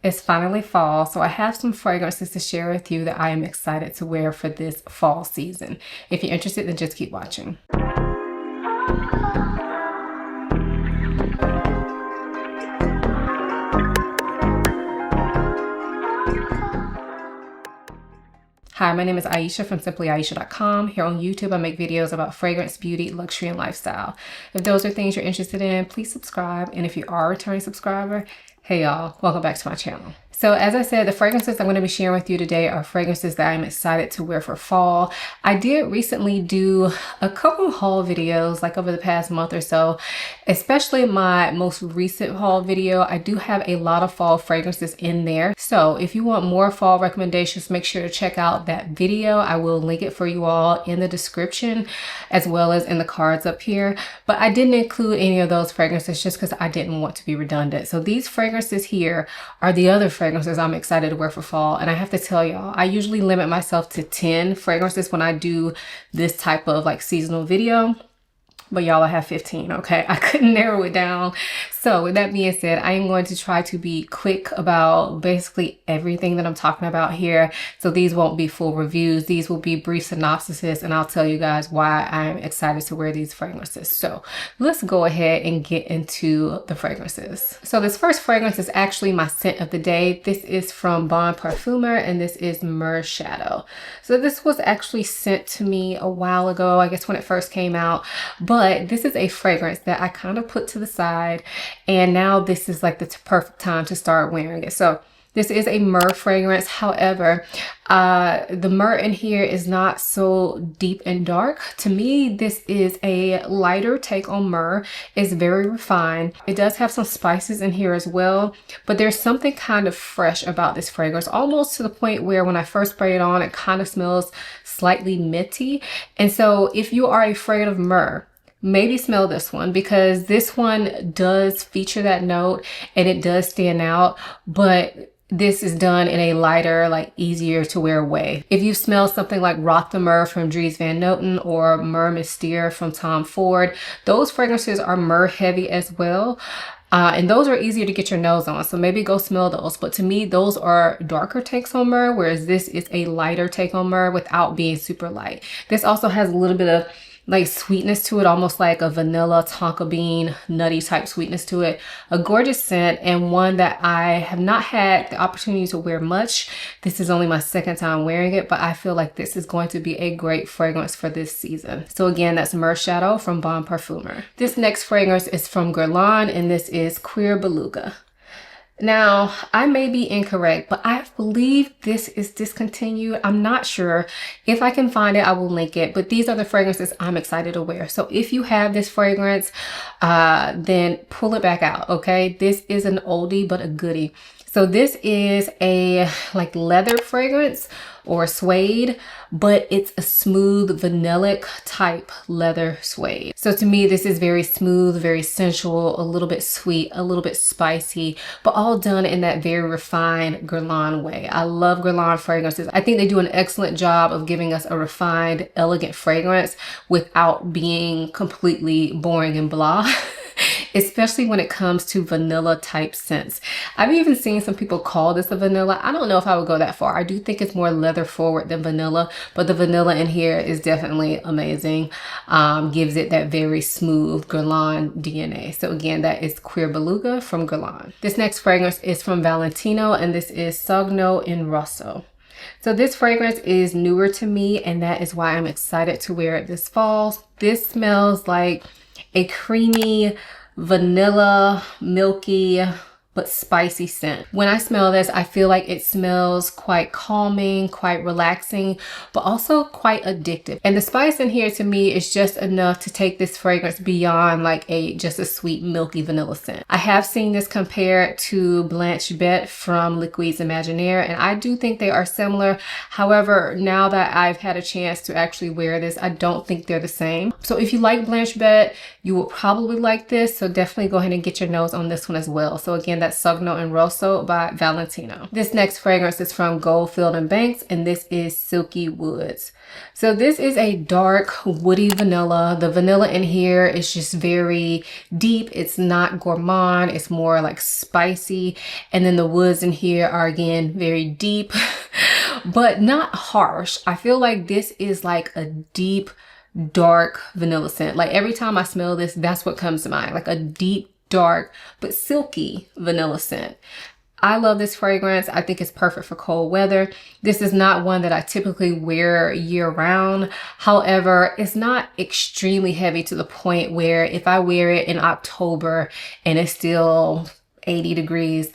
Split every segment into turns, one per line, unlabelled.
It's finally fall, so I have some fragrances to share with you that I am excited to wear for this fall season. If you're interested, then just keep watching. Hi, my name is Ayesha from simplyayesha.com. Here on YouTube, I make videos about fragrance, beauty, luxury, and lifestyle. If those are things you're interested in, please subscribe. And if you are a returning subscriber, hey y'all, welcome back to my channel. So as I said, the fragrances I'm going to be sharing with you today are fragrances that I'm excited to wear for fall. I did recently do a couple haul videos like over the past month or so, especially my most recent haul video. I do have a lot of fall fragrances in there. So if you want more fall recommendations, make sure to check out that video. I will link it for you all in the description as well as in the cards up here. But I didn't include any of those fragrances just because I didn't want to be redundant. So these fragrances here are the other fragrances I'm excited to wear for fall. And I have to tell y'all, I usually limit myself to 10 fragrances when I do this type of like seasonal video. But y'all, I have 15, okay? I couldn't narrow it down. So with that being said, I am going to try to be quick about basically everything that I'm talking about here. So these won't be full reviews. These will be brief synopsises, and I'll tell you guys why I'm excited to wear these fragrances. So let's go ahead and get into the fragrances. So this first fragrance is actually my scent of the day. This is from Bon Parfumer, and this is Myrrh Shadow. So this was actually sent to me a while ago, I guess when it first came out. But this is a fragrance that I kind of put to the side, and now this is like the perfect time to start wearing it. So this is a myrrh fragrance. However, the myrrh in here is not so deep and dark. To me, this is a lighter take on myrrh. It's very refined. It does have some spices in here as well, but there's something kind of fresh about this fragrance, almost to the point where when I first spray it on, it kind of smells slightly minty. And so if you are afraid of myrrh, maybe smell this one, because this one does feature that note and it does stand out, but this is done in a lighter, like easier to wear way. If you smell something like Rock the Myrrh from Dries Van Noten or Myrrh Mystere from Tom Ford, those fragrances are myrrh heavy as well. And those are easier to get your nose on, so maybe go smell those. But to me, those are darker takes on myrrh, whereas this is a lighter take on myrrh without being super light. This also has a little bit of like sweetness to it, almost like a vanilla tonka bean nutty type sweetness to it. A gorgeous scent, and one that I have not had the opportunity to wear much. This is only my second time wearing it, but I feel like this is going to be a great fragrance for this season. So again, that's Myrrh Shadow from Bon Parfumer. This next fragrance is from Guerlain, and this is Queer Beluga. Now, I may be incorrect, but I believe this is discontinued. I'm not sure. If I can find it, I will link it. But these are the fragrances I'm excited to wear. So if you have this fragrance, then pull it back out, okay? This is an oldie, but a goodie. So this is a like leather fragrance or suede, but it's a smooth vanillic type leather suede. So to me, this is very smooth, very sensual, a little bit sweet, a little bit spicy, but all done in that very refined Guerlain way. I love Guerlain fragrances. I think they do an excellent job of giving us a refined, elegant fragrance without being completely boring and blah. Especially when it comes to vanilla type scents. I've even seen some people call this a vanilla. I don't know if I would go that far. I do think it's more leather forward than vanilla, but the vanilla in here is definitely amazing. Gives it that very smooth Guerlain DNA. So again, that is Queer Beluga from Guerlain. This next fragrance is from Valentino, and this is Sogno in Rosso. So this fragrance is newer to me, and that is why I'm excited to wear it this fall. This smells like a creamy, vanilla, milky, but spicy scent. When I smell this, I feel like it smells quite calming, quite relaxing, but also quite addictive. And the spice in here to me is just enough to take this fragrance beyond like just a sweet, milky vanilla scent. I have seen this compared to Blanche Bette from Liquids Imaginaire, and I do think they are similar. However, now that I've had a chance to actually wear this, I don't think they're the same. So if you like Blanche Bette, you will probably like this. So definitely go ahead and get your nose on this one as well. So again, that's that's Sogno and Rosso by Valentino. This next fragrance is from Goldfield and Banks, and this is Silky Woods. So this is a dark woody vanilla. The vanilla in here is just very deep. It's not gourmand. It's more like spicy. And then the woods in here are again very deep, but not harsh. I feel like this is like a deep, dark vanilla scent. Like every time I smell this, that's what comes to mind. Like a deep, dark, but silky vanilla scent. I love this fragrance. I think it's perfect for cold weather. This is not one that I typically wear year round. However, it's not extremely heavy to the point where if I wear it in October and it's still 80 degrees,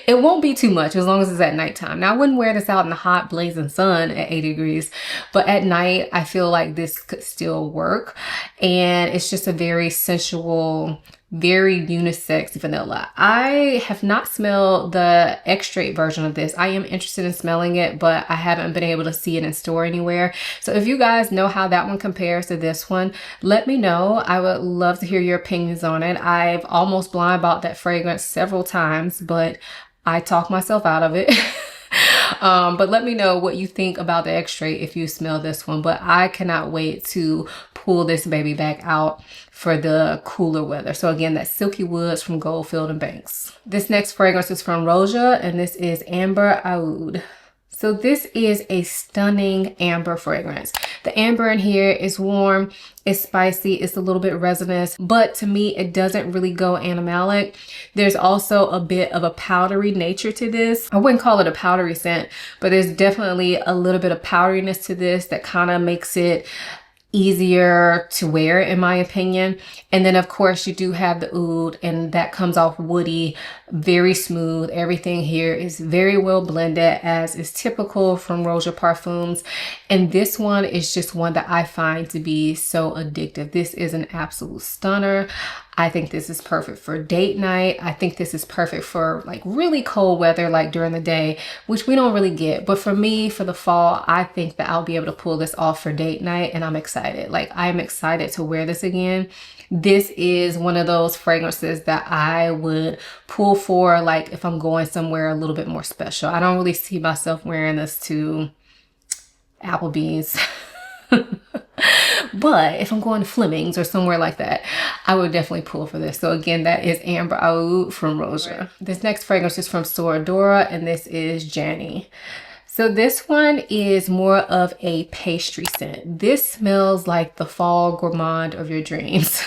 it won't be too much as long as it's at nighttime. Now, I wouldn't wear this out in the hot blazing sun at 80 degrees, but at night, I feel like this could still work. And it's just a very sensual, very unisex vanilla. I have not smelled the extrait version of this. I am interested in smelling it, but I haven't been able to see it in store anywhere. So if you guys know how that one compares to this one, let me know. I would love to hear your opinions on it. I've almost blind bought that fragrance several times, but I talked myself out of it. But let me know what you think about the extrait if you smell this one. But I cannot wait to pull this baby back out for the cooler weather. So again, that's Silky Woods from Goldfield and Banks. This next fragrance is from Roja, and this is Amber Oud. So this is a stunning amber fragrance. The amber in here is warm, it's spicy, it's a little bit resinous, but to me, it doesn't really go animalic. There's also a bit of a powdery nature to this. I wouldn't call it a powdery scent, but there's definitely a little bit of powderiness to this that kind of makes it easier to wear, in my opinion. And then of course you do have the oud, and that comes off woody, very smooth. Everything here is very well blended, as is typical from Roja Parfums. And this one is just one that I find to be so addictive. This is an absolute stunner. I think this is perfect for date night. I think this is perfect for like really cold weather, like during the day, which we don't really get. But for me, for the fall, I think that I'll be able to pull this off for date night, and I'm excited. Like, I'm excited to wear this again. This is one of those fragrances that I would pull for, like if I'm going somewhere a little bit more special. I don't really see myself wearing this to Applebee's. But if I'm going to Fleming's or somewhere like that, I would definitely pull for this. So again, that is Amber Oud from Roja. This next fragrance is from Soradora, and this is Janny. So this one is more of a pastry scent. This smells like the fall gourmand of your dreams.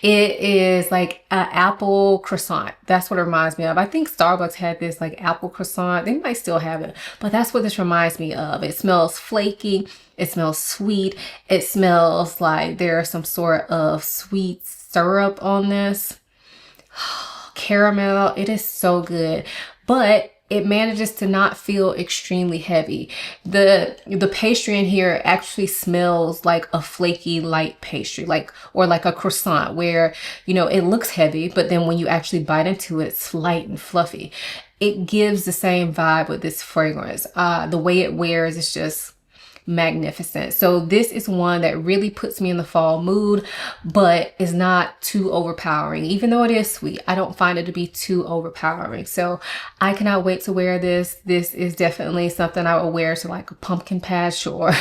It is like an apple croissant. That's what it reminds me of. I think Starbucks had this like apple croissant. They might still have it, but that's what this reminds me of. It smells flaky. It smells sweet. It smells like there's some sort of sweet syrup on this. Caramel. It is so good, but it manages to not feel extremely heavy. The pastry in here actually smells like a flaky light pastry, or like a croissant, where, you know, it looks heavy, but then when you actually bite into it, it's light and fluffy. It gives the same vibe with this fragrance. The way it wears is just magnificent. So this is one that really puts me in the fall mood, but is not too overpowering. Even though it is sweet, I don't find it to be too overpowering. So I cannot wait to wear this. This is definitely something I would wear to like a pumpkin patch or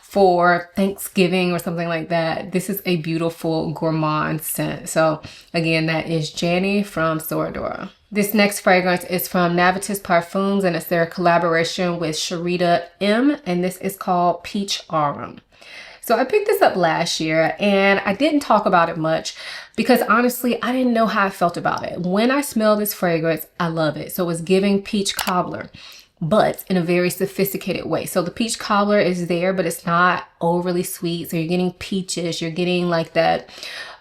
for Thanksgiving or something like that. This is a beautiful gourmand scent. So again, that is Janny from Soradora. This next fragrance is from Navitus Parfums, and it's their collaboration with Sharita M, and this is called Peach Aurum. So I picked this up last year, and I didn't talk about it much because honestly, I didn't know how I felt about it. When I smell this fragrance, I love it. So it's giving peach cobbler, but in a very sophisticated way. So the peach cobbler is there, but it's not overly sweet. So you're getting peaches, you're getting like that,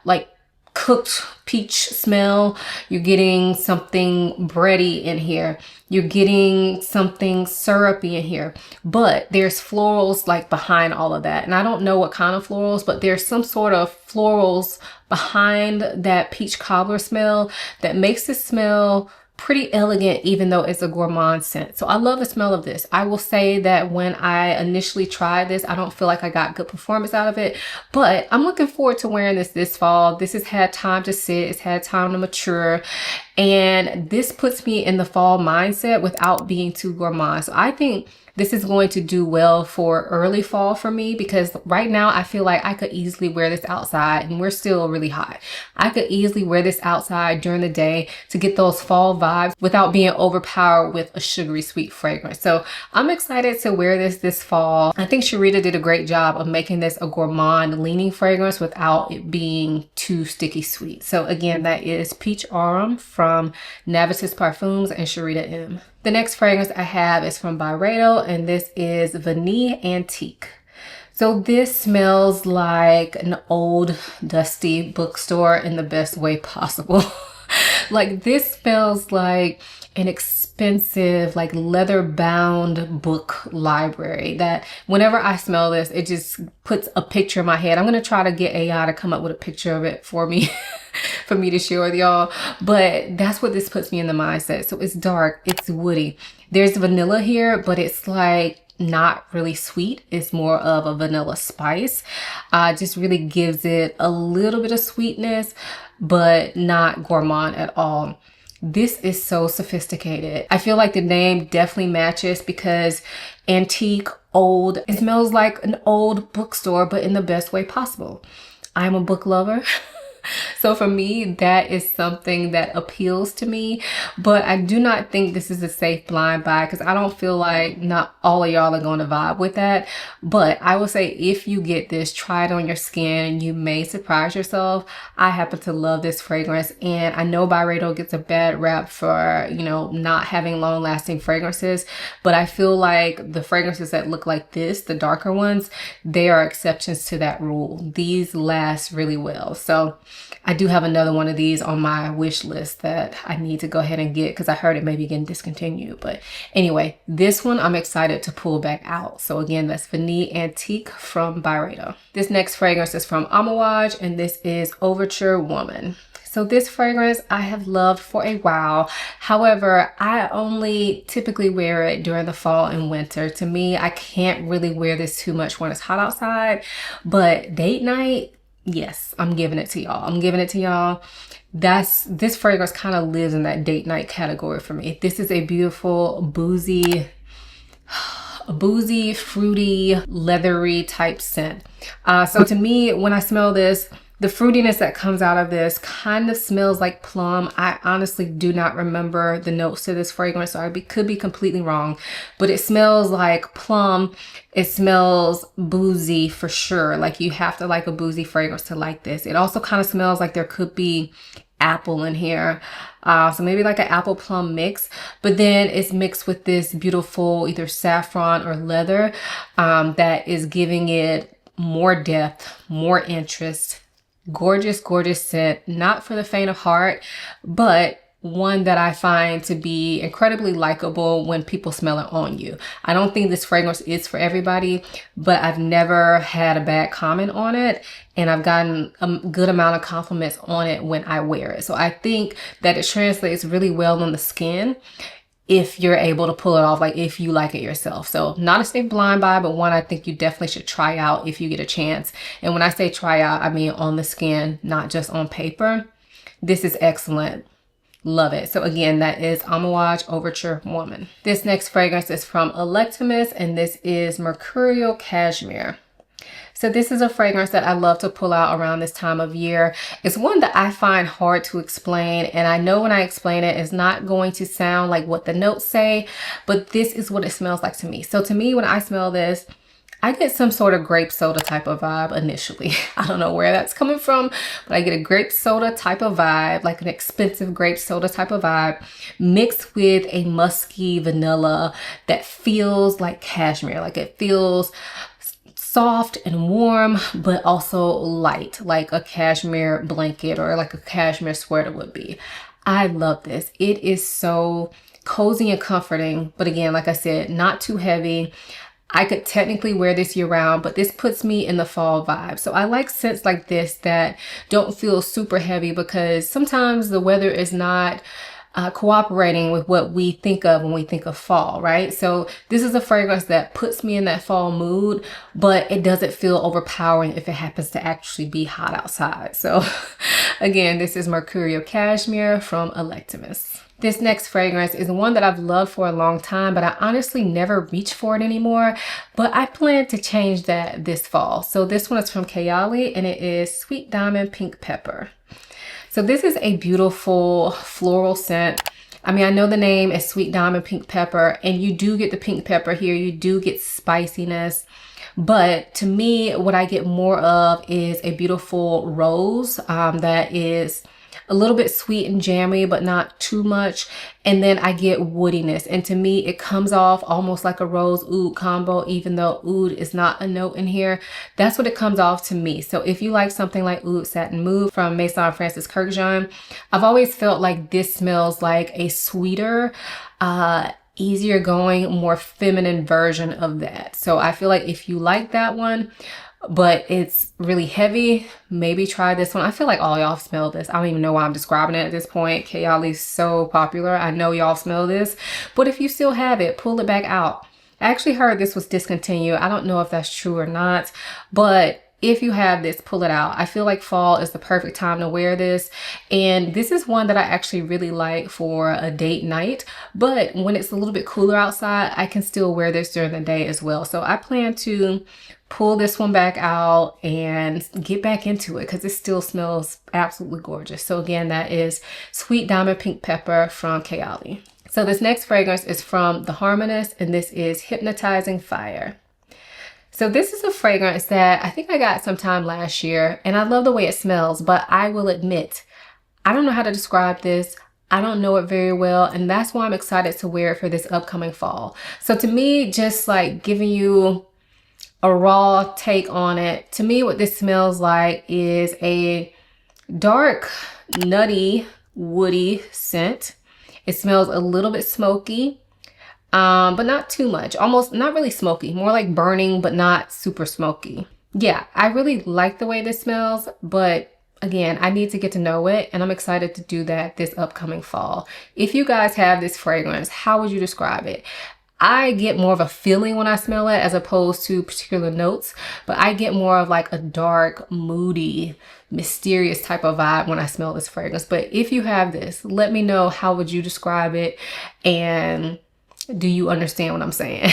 like cooked peach smell. You're getting something bready in here. You're getting something syrupy in here, but there's florals like behind all of that. And I don't know what kind of florals, but there's some sort of florals behind that peach cobbler smell that makes it smell pretty elegant, even though it's a gourmand scent. So I love the smell of this. I will say that when I initially tried this, I don't feel like I got good performance out of it, but I'm looking forward to wearing this fall. This has had time to sit, it's had time to mature, and this puts me in the fall mindset without being too gourmand. So I think this is going to do well for early fall for me, because right now I feel like I could easily wear this outside, and we're still really hot. I could easily wear this outside during the day to get those fall vibes without being overpowered with a sugary sweet fragrance. So I'm excited to wear this fall. I think Sharita did a great job of making this a gourmand leaning fragrance without it being too sticky sweet. So again, that is Peach Aurum from Navitus Parfums and Sharita M. The next fragrance I have is from Byredo, and this is Vanille Antique. So this smells like an old dusty bookstore in the best way possible. Like, this smells like an expensive, like leather bound book library that whenever I smell this, it just puts a picture in my head. I'm going to try to get AI to come up with a picture of it for me. For me to share with y'all, but that's what this puts me in the mindset. So it's dark, it's woody. There's vanilla here, but it's like not really sweet. It's more of a vanilla spice. Just really gives it a little bit of sweetness, but not gourmand at all. This is so sophisticated. I feel like the name definitely matches, because antique, old, it smells like an old bookstore, but in the best way possible. I'm a book lover. So for me, that is something that appeals to me, but I do not think this is a safe blind buy, because I don't feel like not all of y'all are going to vibe with that. But I will say, if you get this, try it on your skin. You may surprise yourself. I happen to love this fragrance, and I know Byredo gets a bad rap for, you know, not having long lasting fragrances, but I feel like the fragrances that look like this, the darker ones, they are exceptions to that rule. These last really well. So I do have another one of these on my wish list that I need to go ahead and get, because I heard it may be getting discontinued. But anyway, this one I'm excited to pull back out. So again, that's Vanille Antique from Byredo. This next fragrance is from Amouage, and this is Overture Woman. So this fragrance I have loved for a while. However, I only typically wear it during the fall and winter. To me, I can't really wear this too much when it's hot outside, but date night, yes, I'm giving it to y'all. I'm giving it to y'all. This fragrance kind of lives in that date night category for me. This is a beautiful, boozy, fruity, leathery type scent. So to me, when I smell this, the fruitiness that comes out of this kind of smells like plum. I honestly do not remember the notes to this fragrance, so I could be completely wrong, but it smells like plum. It smells boozy for sure. Like, you have to like a boozy fragrance to like this. It also kind of smells like there could be apple in here. So maybe like an apple plum mix, but then it's mixed with this beautiful either saffron or leather that is giving it more depth, more interest. Gorgeous, gorgeous scent. Not for the faint of heart, but one that I find to be incredibly likable when people smell it on you. I don't think this fragrance is for everybody, but I've never had a bad comment on it, and I've gotten a good amount of compliments on it when I wear it. So I think that it translates really well on the skin if you're able to pull it off, like if you like it yourself. So not a safe blind buy, but one I think you definitely should try out if you get a chance. And when I say try out, I mean on the skin, not just on paper. This is excellent. Love it. So again, that is Amouage Overture Woman. This next fragrance is from Electimus, and this is Mercurial Cashmere. So this is a fragrance that I love to pull out around this time of year. It's one that I find hard to explain, and I know when I explain it, it's not going to sound like what the notes say, but this is what it smells like to me. So to me, when I smell this, I get some sort of grape soda type of vibe initially. I don't know where that's coming from, but I get a grape soda type of vibe, like an expensive grape soda type of vibe, mixed with a musky vanilla that feels like cashmere. Like, it feels soft and warm, but also light, like a cashmere blanket or like a cashmere sweater would be. I love this. It is so cozy and comforting, but again, like I said, not too heavy. I could technically wear this year round, but this puts me in the fall vibe. So I like scents like this that don't feel super heavy, because sometimes the weather is not cooperating with what we think of when we think of fall, right? So this is a fragrance that puts me in that fall mood, but it doesn't feel overpowering if it happens to actually be hot outside. So again, this is Mercurial Cashmere from Electimus. This next fragrance is one that I've loved for a long time, but I honestly never reach for it anymore. But I plan to change that this fall. So this one is from Kayali, and it is Sweet Diamond Pink Pepper. So this is a beautiful floral scent. I mean, I know the name is Sweet Diamond Pink Pepper, and you do get the pink pepper here. You do get spiciness. But to me, what I get more of is a beautiful rose that is a little bit sweet and jammy, but not too much. And then I get woodiness. And to me, it comes off almost like a rose oud combo, even though oud is not a note in here. That's what it comes off to me. So if you like something like Oud Satin Mousse from Maison Francis Kurkdjian, I've always felt like this smells like a sweeter, easier going, more feminine version of that. So I feel like if you like that one, but it's really heavy, maybe try this one. I feel like all y'all smell this. I don't even know why I'm describing it at this point. Kayali's so popular. I know y'all smell this, but if you still have it, pull it back out. I actually heard this was discontinued. I don't know if that's true or not, but if you have this, pull it out. I feel like fall is the perfect time to wear this. And this is one that I actually really like for a date night. But when it's a little bit cooler outside, I can still wear this during the day as well. So I plan to pull this one back out and get back into it because it still smells absolutely gorgeous. So again, that is Sweet Diamond Pink Pepper from Kayali. So this next fragrance is from The Harmonist, and this is Hypnotizing Fire. So this is a fragrance that I think I got sometime last year, and I love the way it smells, but I will admit, I don't know how to describe this. I don't know it very well, and that's why I'm excited to wear it for this upcoming fall. So to me, just like giving you a raw take on it, to me what this smells like is a dark, nutty, woody scent. It smells a little bit smoky. But not too much, almost not really smoky, more like burning, but not super smoky. Yeah, I really like the way this smells, but again, I need to get to know it, and I'm excited to do that this upcoming fall. If you guys have this fragrance, how would you describe it? I get more of a feeling when I smell it as opposed to particular notes, but I get more of like a dark, moody, mysterious type of vibe when I smell this fragrance. But if you have this, let me know, how would you describe it, and do you understand what I'm saying?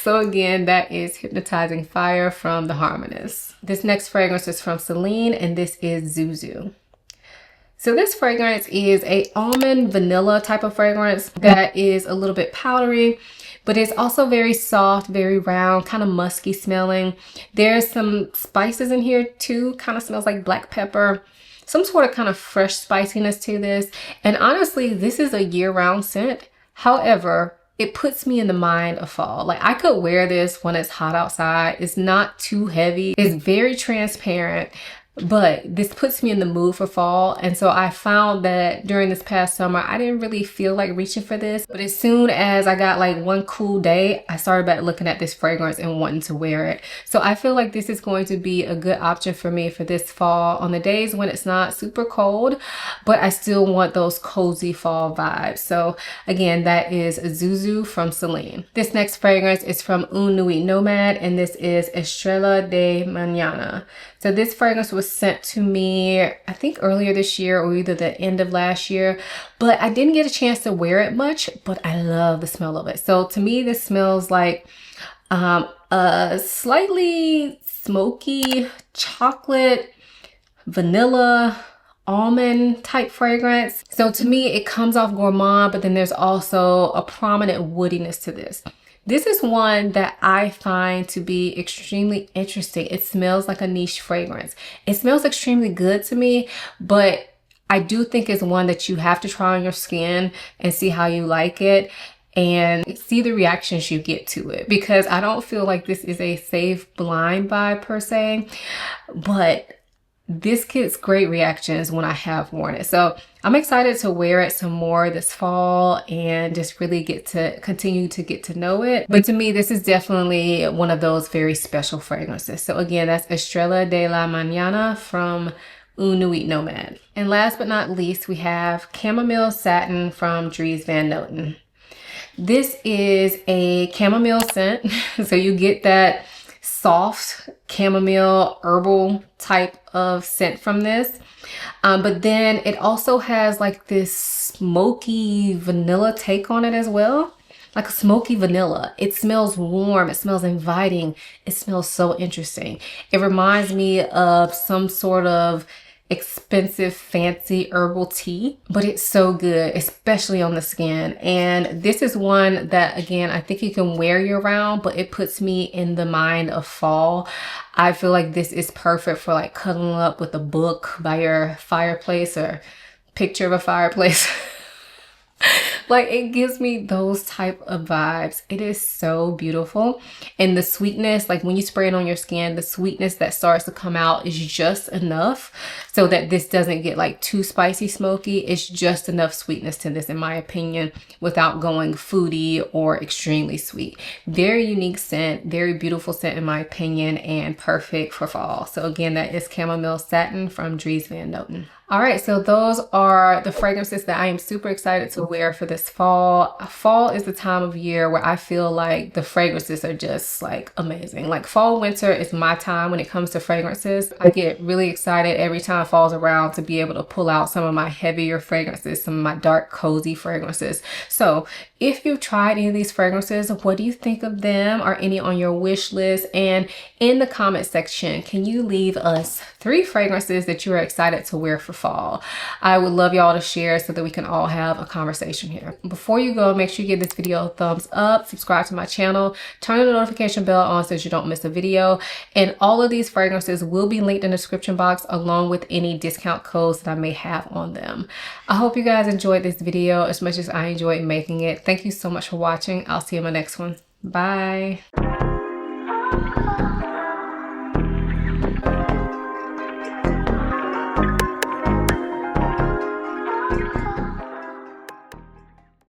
So again, that is Hypnotizing Fire from The Harmonist. This next fragrance is from Celine, and this is Zuzu. So this fragrance is a almond vanilla type of fragrance that is a little bit powdery, but it's also very soft, very round, kind of musky smelling. There's some spices in here too, kind of smells like black pepper, some sort of kind of fresh spiciness to this. And honestly, this is a year-round scent. However, it puts me in the mind of fall. Like, I could wear this when it's hot outside. It's not too heavy. It's very transparent, but this puts me in the mood for fall. And so I found that during this past summer, I didn't really feel like reaching for this. But as soon as I got like one cool day, I started back looking at this fragrance and wanting to wear it. So I feel like this is going to be a good option for me for this fall on the days when it's not super cold, but I still want those cozy fall vibes. So again, that is Zuzu from Celine. This next fragrance is from Un Nuit Nomad, and this is Estrella de Mañana. So this fragrance was sent to me, I think earlier this year or either the end of last year, but I didn't get a chance to wear it much, but I love the smell of it. So to me, this smells like a slightly smoky chocolate, vanilla, almond type fragrance. So to me, it comes off gourmand, but then there's also a prominent woodiness to this. This is one that I find to be extremely interesting. It smells like a niche fragrance. It smells extremely good to me, but I do think it's one that you have to try on your skin and see how you like it and see the reactions you get to it, because I don't feel like this is a safe blind buy per se, but this gets great reactions when I have worn it. So I'm excited to wear it some more this fall and just really continue to get to know it. But to me, this is definitely one of those very special fragrances. So again, that's Estrella de la Mañana from Nuit Nomad. And last but not least, we have Chamomile Satin from Dries Van Noten. This is a chamomile scent, so you get that soft chamomile herbal type of scent from this. But then it also has like this smoky vanilla take on it as well. Like a smoky vanilla. It smells warm. It smells inviting. It smells so interesting. It reminds me of some sort of expensive fancy herbal tea, but it's so good, especially on the skin. And this is one that, again, I think you can wear year round, but it puts me in the mind of fall. I feel like this is perfect for like cuddling up with a book by your fireplace or picture of a fireplace. Like, it gives me those type of vibes. It is so beautiful. And the sweetness, like when you spray it on your skin, the sweetness that starts to come out is just enough so that this doesn't get like too spicy, smoky. It's just enough sweetness to this, in my opinion, without going foodie or extremely sweet. Very unique scent, very beautiful scent in my opinion, and perfect for fall. So again, that is Chamomile Satin from Dries Van Noten. All right, so those are the fragrances that I am super excited to wear for this fall. Fall is the time of year where I feel like the fragrances are just like amazing. Like fall, winter is my time when it comes to fragrances. I get really excited every time fall's around to be able to pull out some of my heavier fragrances, some of my dark, cozy fragrances. So if you've tried any of these fragrances, what do you think of them? Are any on your wish list? And in the comment section, can you leave us 3 fragrances that you are excited to wear for fall? I would love y'all to share so that we can all have a conversation here. Before you go, make sure you give this video a thumbs up, subscribe to my channel, turn the notification bell on so that you don't miss a video. And all of these fragrances will be linked in the description box along with any discount codes that I may have on them. I hope you guys enjoyed this video as much as I enjoyed making it. Thank you so much for watching. I'll see you in my next one. Bye.